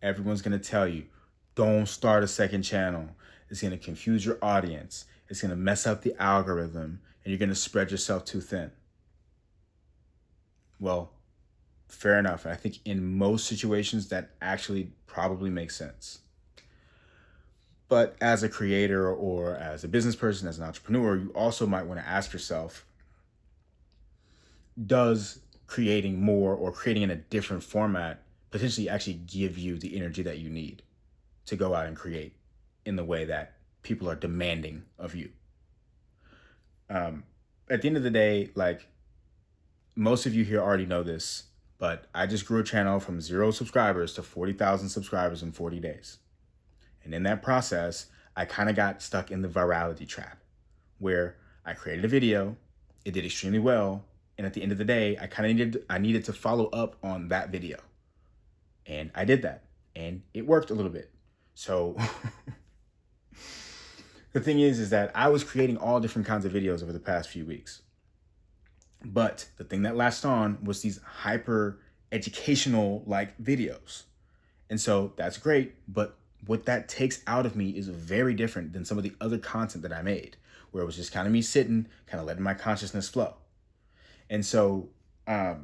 Everyone's going to tell you, don't start a second channel. It's going to confuse your audience. It's going to mess up the algorithm, and you're going to spread yourself too thin. Well, fair enough. I think in most situations that actually probably makes sense. But as a creator or as a business person, as an entrepreneur, you also might want to ask yourself, does creating more or creating in a different format potentially actually give you the energy that you need to go out and create in the way that people are demanding of you? At the end of the day, like, most of you here already know this, but I just grew a channel from 0 subscribers to 40,000 subscribers in 40 days. And in that process, I kind of got stuck in the virality trap where I created a video, it did extremely well, and at the end of the day, I needed to follow up on that video. And I did that, and it worked a little bit. So the thing is that I was creating all different kinds of videos over the past few weeks. But the thing that latched on was these hyper educational like videos. And so that's great, but what that takes out of me is very different than some of the other content that I made, where it was just kind of me sitting, kind of letting my consciousness flow. And so, at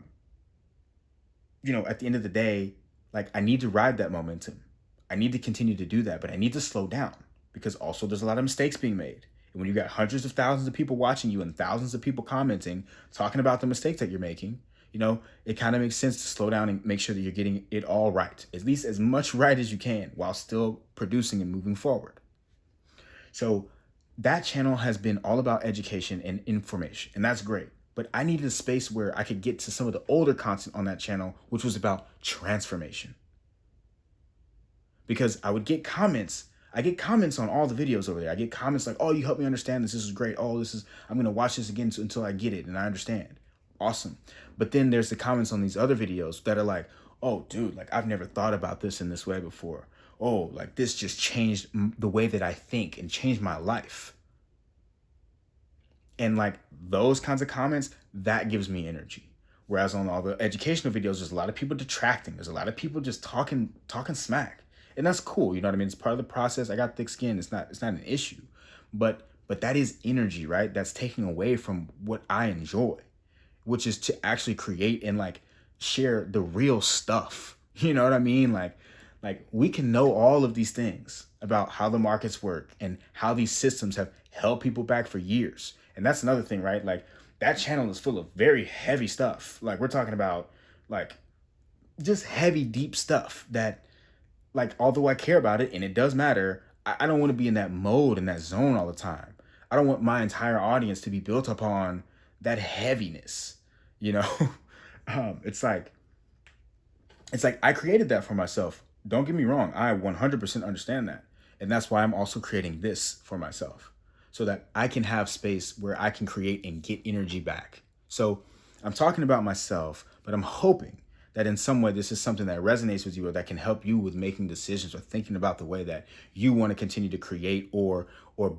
the end of the day, like, I need to ride that momentum. I need to continue to do that, but I need to slow down because also there's a lot of mistakes being made. And when you got hundreds of thousands of people watching you and thousands of people commenting, talking about the mistakes that you're making, it kind of makes sense to slow down and make sure that you're getting it all right, at least as much right as you can while still producing and moving forward. So that channel has been all about education and information, and that's great. But I needed a space where I could get to some of the older content on that channel, which was about transformation. Because I get comments on all the videos over there. I get comments like, oh, you helped me understand this. This is great. Oh, I'm going to watch this again until I get it and I understand. Awesome. But then there's the comments on these other videos that are like, oh, dude, like, I've never thought about this in this way before. Oh, like, this just changed the way that I think and changed my life. And like, those kinds of comments, that gives me energy. Whereas on all the educational videos, there's a lot of people detracting. There's a lot of people just talking smack. And that's cool. You know what I mean? It's part of the process. I got thick skin. It's not an issue. But that is energy, right? That's taking away from what I enjoy, which is to actually create and like share the real stuff. You know what I mean? Like we can know all of these things about how the markets work and how these systems have held people back for years. And that's another thing, right? Like, that channel is full of very heavy stuff. Like, we're talking about like just heavy, deep stuff that, like, although I care about it and it does matter, I don't want to be in that mode, in that zone all the time. I don't want my entire audience to be built upon that heaviness, you know? It's like I created that for myself. Don't get me wrong. I 100% understand that. And that's why I'm also creating this for myself, so that I can have space where I can create and get energy back. So I'm talking about myself, but I'm hoping that in some way this is something that resonates with you or that can help you with making decisions or thinking about the way that you want to continue to create or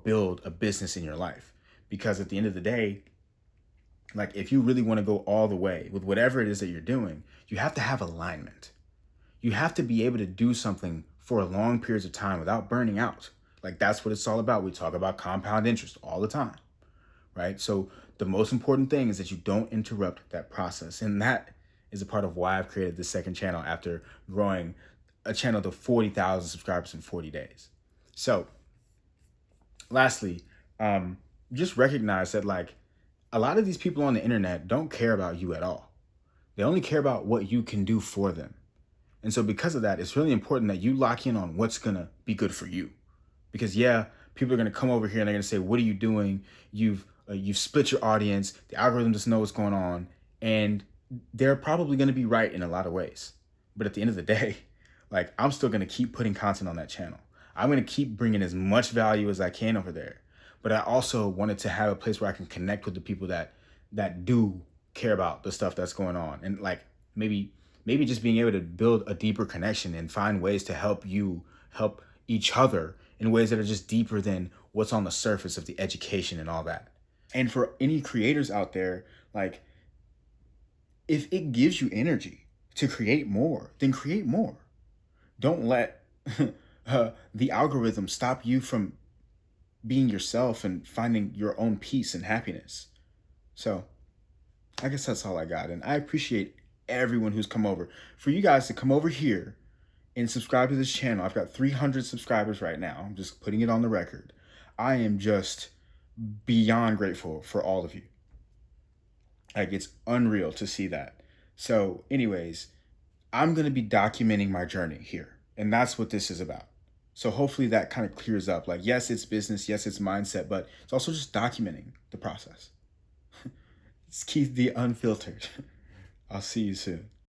build a business in your life. Because at the end of the day, like, if you really want to go all the way with whatever it is that you're doing, you have to have alignment. You have to be able to do something for long periods of time without burning out. Like, that's what it's all about. We talk about compound interest all the time, right? So the most important thing is that you don't interrupt that process. And that is a part of why I've created this second channel after growing a channel to 40,000 subscribers in 40 days. So lastly, just recognize that, like, a lot of these people on the internet don't care about you at all. They only care about what you can do for them. And so because of that, it's really important that you lock in on what's going to be good for you. Because people are going to come over here and they're going to say, what are you doing? You've split your audience. The algorithm doesn't know what's going on. And they're probably going to be right in a lot of ways. But at the end of the day, like, I'm still going to keep putting content on that channel. I'm going to keep bringing as much value as I can over there. But I also wanted to have a place where I can connect with the people that do care about the stuff that's going on. And like, maybe just being able to build a deeper connection and find ways to help each other in ways that are just deeper than what's on the surface of the education and all that. And for any creators out there, like, if it gives you energy to create more, then create more. Don't let the algorithm stop you from being yourself and finding your own peace and happiness. So I guess that's all I got. And I appreciate everyone who's come over. For you guys to come over here and subscribe to this channel. I've got 300 subscribers right now. I'm just putting it on the record. I am just beyond grateful for all of you. Like, it's unreal to see that. So, anyways, I'm going to be documenting my journey here. And that's what this is about. So hopefully that kind of clears up. Like, yes, it's business. Yes, it's mindset, but it's also just documenting the process. It's Keith the Unfiltered. I'll see you soon.